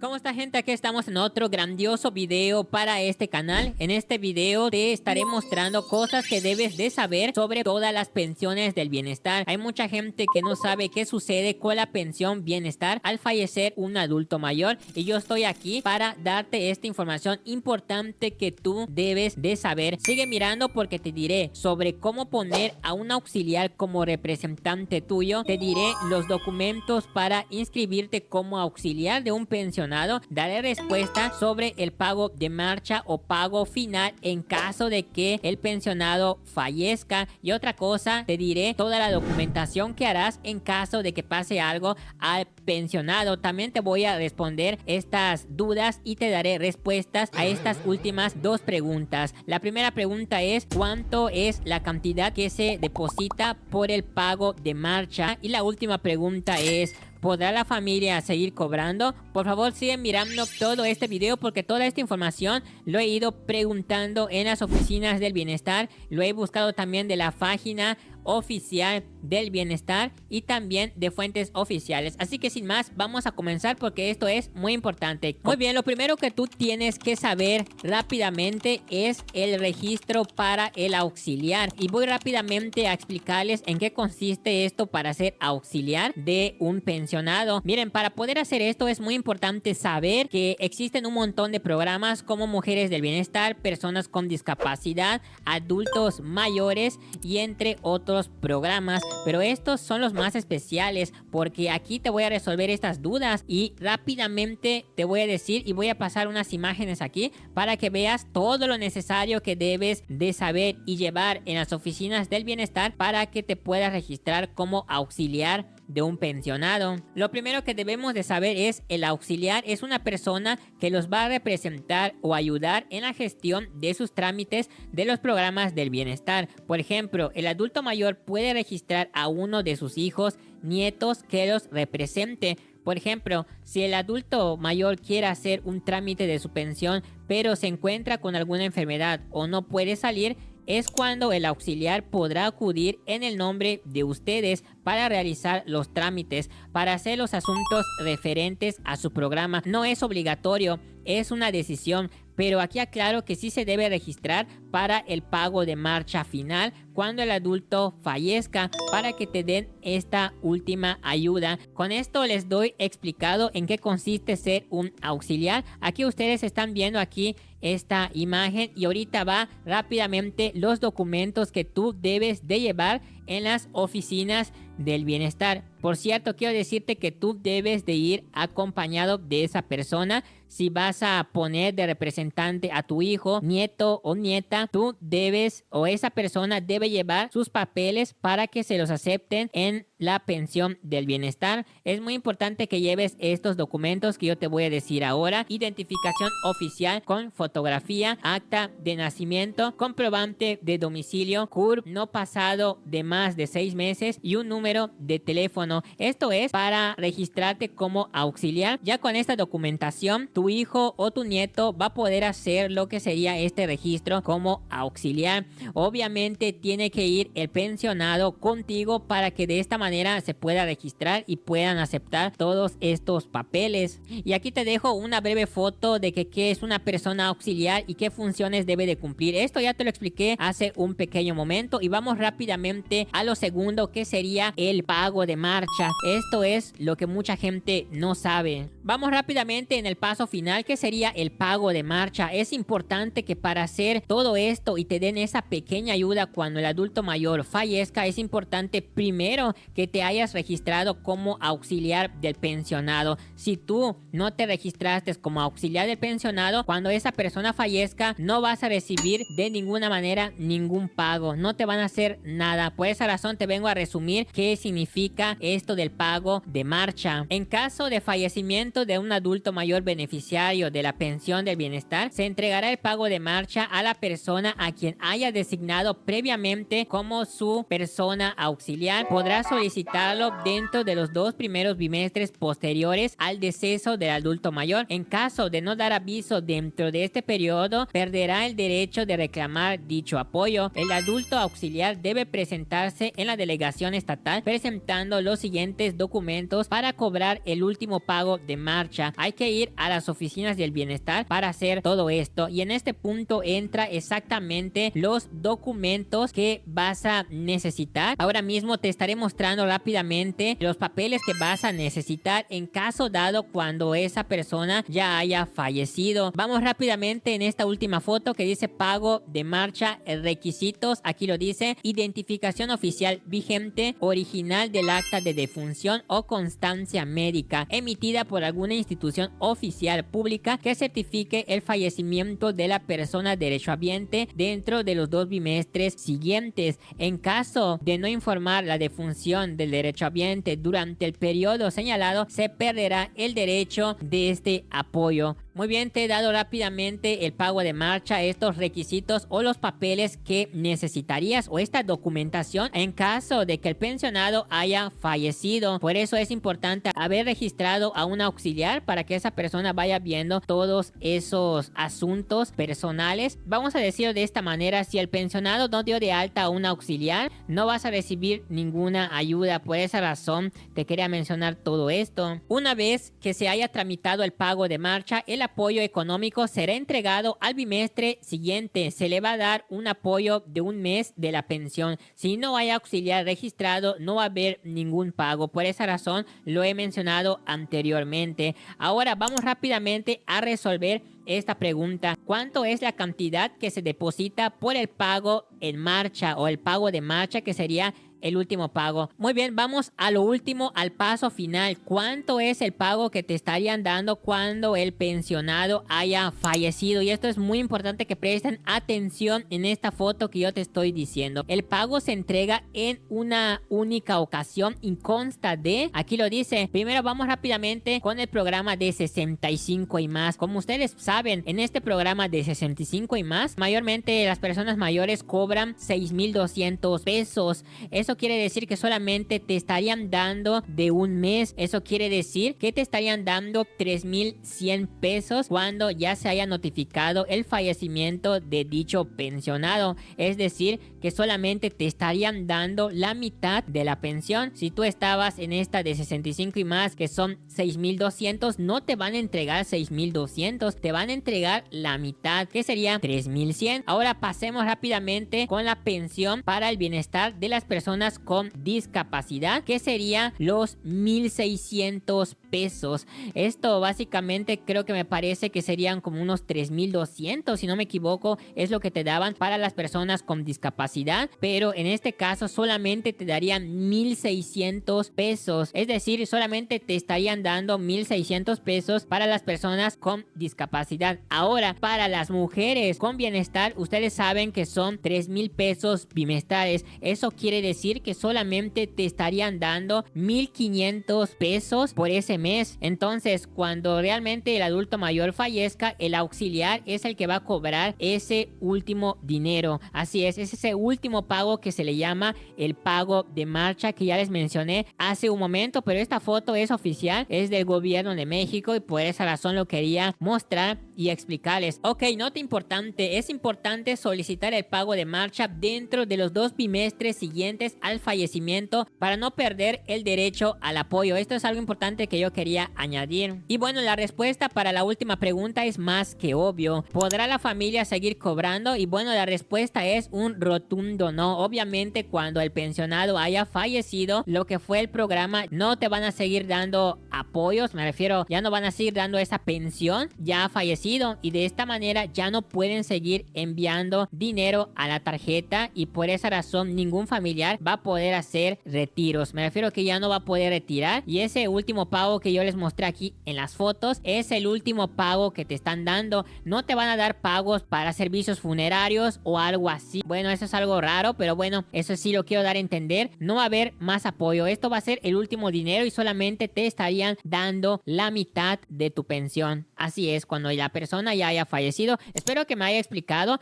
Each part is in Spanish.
¿Cómo está, gente? Aquí estamos en otro grandioso video para este canal. En este video te estaré mostrando cosas que debes de saber sobre todas las pensiones del bienestar. Hay mucha gente que no sabe qué sucede con la pensión bienestar al fallecer un adulto mayor, y yo estoy aquí para darte esta información importante que tú debes de saber. Sigue mirando porque te diré sobre cómo poner a un auxiliar como representante tuyo. Te diré los documentos para inscribirte como auxiliar de un pensionado. Daré respuesta sobre el pago de marcha o pago final en caso de que el pensionado fallezca, y otra cosa, te diré toda la documentación que harás en caso de que pase algo al pensionado. También te voy a responder estas dudas y te daré respuestas a estas últimas dos preguntas. La primera pregunta es: ¿cuánto es la cantidad que se deposita por el pago de marcha? Y la última pregunta es: ¿podrá la familia seguir cobrando? Por favor, sigan mirando todo este video porque toda esta información lo he ido preguntando en las oficinas del bienestar. Lo he buscado también de la página oficial del bienestar y también de fuentes oficiales. Así que sin más, vamos a comenzar porque esto es muy importante. Muy bien, lo primero que tú tienes que saber rápidamente es el registro para el auxiliar. Y voy rápidamente a explicarles en qué consiste esto para ser auxiliar de un pensionado. Miren, para poder hacer esto es muy importante saber que existen un montón de programas como Mujeres del Bienestar, Personas con Discapacidad, Adultos Mayores y entre otros programas, pero estos son los más especiales porque aquí te voy a resolver estas dudas y rápidamente te voy a decir, y voy a pasar unas imágenes aquí para que veas todo lo necesario que debes de saber y llevar en las oficinas del bienestar para que te puedas registrar como auxiliar de un pensionado. Lo primero que debemos de saber es: el auxiliar es una persona que los va a representar o ayudar en la gestión de sus trámites de los programas del bienestar. Por ejemplo, el adulto mayor puede registrar a uno de sus hijos, nietos que los represente. Por ejemplo, si el adulto mayor quiere hacer un trámite de su pensión pero se encuentra con alguna enfermedad o no puede salir, es cuando el auxiliar podrá acudir en el nombre de ustedes para realizar los trámites, para hacer los asuntos referentes a su programa. No es obligatorio, es una decisión, pero aquí aclaro que sí se debe registrar para el pago de marcha final cuando el adulto fallezca, para que te den esta última ayuda. Con esto les doy explicado en qué consiste ser un auxiliar. Aquí ustedes están viendo aquí esta imagen y ahorita va rápidamente los documentos que tú debes de llevar en las oficinas del bienestar. Por cierto, quiero decirte que tú debes de ir acompañado de esa persona. Si vas a poner de representante a tu hijo, nieto o nieta, tú debes, o esa persona debe llevar sus papeles para que se los acepten en la pensión del bienestar. Es muy importante que lleves estos documentos que yo te voy a decir ahora: identificación oficial con fotografía, acta de nacimiento, comprobante de domicilio, CURP no pasado de más de 6 meses y un número de teléfono. Esto es para registrarte como auxiliar. Ya con esta documentación, tu hijo o tu nieto va a poder hacer lo que sería este registro como auxiliar. Obviamente tiene que ir el pensionado contigo para que de esta manera se pueda registrar y puedan aceptar todos estos papeles. Y aquí te dejo una breve foto de qué es una persona auxiliar y qué funciones debe de cumplir. Esto ya te lo expliqué hace un pequeño momento, y vamos rápidamente a lo segundo, que sería el pago de marcha. Esto es lo que mucha gente no sabe. Vamos rápidamente en el paso final, que sería el pago de marcha. Es importante que para hacer todo esto y te den esa pequeña ayuda cuando el adulto mayor fallezca, es importante primero que te hayas registrado como auxiliar del pensionado. Si tú no te registraste como auxiliar del pensionado, cuando esa persona fallezca no vas a recibir de ninguna manera ningún pago, no te van a hacer nada. Por esa razón te vengo a resumir qué significa esto del pago de marcha. En caso de fallecimiento de un adulto mayor beneficiario de la pensión del bienestar, se entregará el pago de marcha a la persona a quien haya designado previamente como su persona auxiliar. Podrá solicitarlo dentro de los 2 primeros bimestres posteriores al deceso del adulto mayor. En caso de no dar aviso dentro de este periodo, perderá el derecho de reclamar dicho apoyo. El adulto auxiliar debe presentarse en la delegación estatal Social presentando los siguientes documentos para cobrar el último pago de marcha. Hay que ir a las oficinas del bienestar para hacer todo esto, y en este punto entra exactamente los documentos que vas a necesitar. Ahora mismo te estaré mostrando rápidamente los papeles que vas a necesitar en caso dado cuando esa persona ya haya fallecido. Vamos rápidamente en esta última foto que dice pago de marcha, requisitos. Aquí lo dice: identificación oficial vigente, original del acta de defunción o constancia médica emitida por alguna institución oficial pública que certifique el fallecimiento de la persona derechohabiente dentro de los 2 bimestres siguientes. En caso de no informar la defunción del derechohabiente durante el periodo señalado, se perderá el derecho de este apoyo. Muy bien, te he dado rápidamente el pago de marcha, estos requisitos o los papeles que necesitarías o esta documentación en caso de que el pensionado haya fallecido. Por eso es importante haber registrado a un auxiliar para que esa persona vaya viendo todos esos asuntos personales. Vamos a decirlo de esta manera: si el pensionado no dio de alta a un auxiliar, no vas a recibir ninguna ayuda. Por esa razón te quería mencionar todo esto. Una vez que se haya tramitado el pago de marcha, el apoyo económico será entregado al bimestre siguiente. Se le va a dar un apoyo de 1 mes de la pensión. Si no hay auxiliar registrado, no va a haber ningún pago. Por esa razón lo he mencionado anteriormente. Ahora vamos rápidamente a resolver esta pregunta: ¿cuánto es la cantidad que se deposita por el pago en marcha o el pago de marcha, que sería el último pago? Muy bien, vamos a lo último, al paso final. ¿Cuánto es el pago que te estarían dando cuando el pensionado haya fallecido? Y esto es muy importante que presten atención en esta foto que yo te estoy diciendo. El pago se entrega en una única ocasión y consta de, aquí lo dice, primero vamos rápidamente con el programa de 65 y más. Como ustedes saben, en este programa de 65 y más, mayormente las personas mayores cobran 6,200 pesos. Eso quiere decir que solamente te estarían dando de 1 mes. Eso quiere decir que te estarían dando 3,100 pesos cuando ya se haya notificado el fallecimiento de dicho pensionado. Es decir, que solamente te estarían dando la mitad de la pensión. Si tú estabas en esta de 65 y más, que son 6,200, no te van a entregar 6,200, te van a entregar la mitad, que sería 3,100. Ahora pasemos rápidamente con la pensión para el bienestar de las personas con discapacidad, que sería los 1,600 pesos. Esto básicamente creo que me parece que serían como unos 3,200, si no me equivoco, es lo que te daban para las personas con discapacidad, pero en este caso solamente te darían 1,600 pesos, es decir, solamente te estarían dando 1,600 pesos para las personas con discapacidad. Ahora, para las mujeres con bienestar, ustedes saben que son 3,000 pesos bimestrales. Eso quiere decir que solamente te estarían dando 1,500 pesos por ese mes. Entonces, cuando realmente el adulto mayor fallezca, el auxiliar es el que va a cobrar ese último dinero. Así es ese último pago que se le llama el pago de marcha, que ya les mencioné hace un momento, pero esta foto es oficial, es del gobierno de México y por esa razón lo quería mostrar y explicarles. Ok, nota importante: es importante solicitar el pago de marcha dentro de los 2 bimestres siguientes al fallecimiento para no perder el derecho al apoyo. Esto es algo importante que yo quería añadir. Y bueno, la respuesta para la última pregunta es más que obvio. ¿Podrá la familia seguir cobrando? Y bueno, la respuesta es un rotundo no. Obviamente, cuando el pensionado haya fallecido, lo que fue el programa, no te van a seguir dando apoyos, me refiero, ya no van a seguir dando esa pensión ya ha fallecido, y de esta manera ya no pueden seguir enviando dinero a la tarjeta, y por esa razón ningún familiar va a poder hacer retiros. Me refiero que ya no va a poder retirar, y ese último pago que yo les mostré aquí en las fotos es el último pago que te están dando. No te van a dar pagos para servicios funerarios o algo así. Bueno, eso es algo raro, pero bueno, eso sí lo quiero dar a entender. No va a haber más apoyo. Esto va a ser el último dinero y solamente te estarían dando la mitad de tu pensión. Así es, cuando la persona ya haya fallecido. Espero que me haya explicado.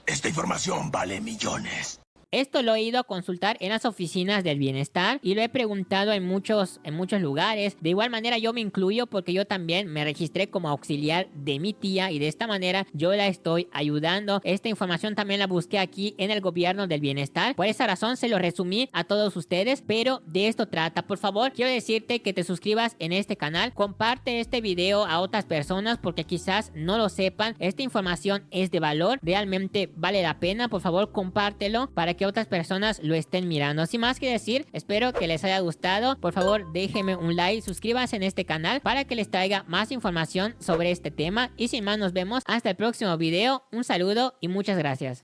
Esta información vale millones. Esto lo he ido a consultar en las oficinas del bienestar y lo he preguntado en muchos lugares. De igual manera yo me incluyo porque yo también me registré como auxiliar de mi tía y de esta manera yo la estoy ayudando. Esta información también la busqué aquí en el gobierno del bienestar. Por esa razón se lo resumí a todos ustedes, pero de esto trata. Por favor, quiero decirte que te suscribas en este canal. Comparte este video a otras personas porque quizás no lo sepan. Esta información es de valor, realmente vale la pena. Por favor, compártelo para que otras personas lo estén mirando. Sin más que decir, espero que les haya gustado. Por favor, déjenme un like, suscríbanse en este canal para que les traiga más información sobre este tema. Y sin más, nos vemos hasta el próximo video. Un saludo y muchas gracias.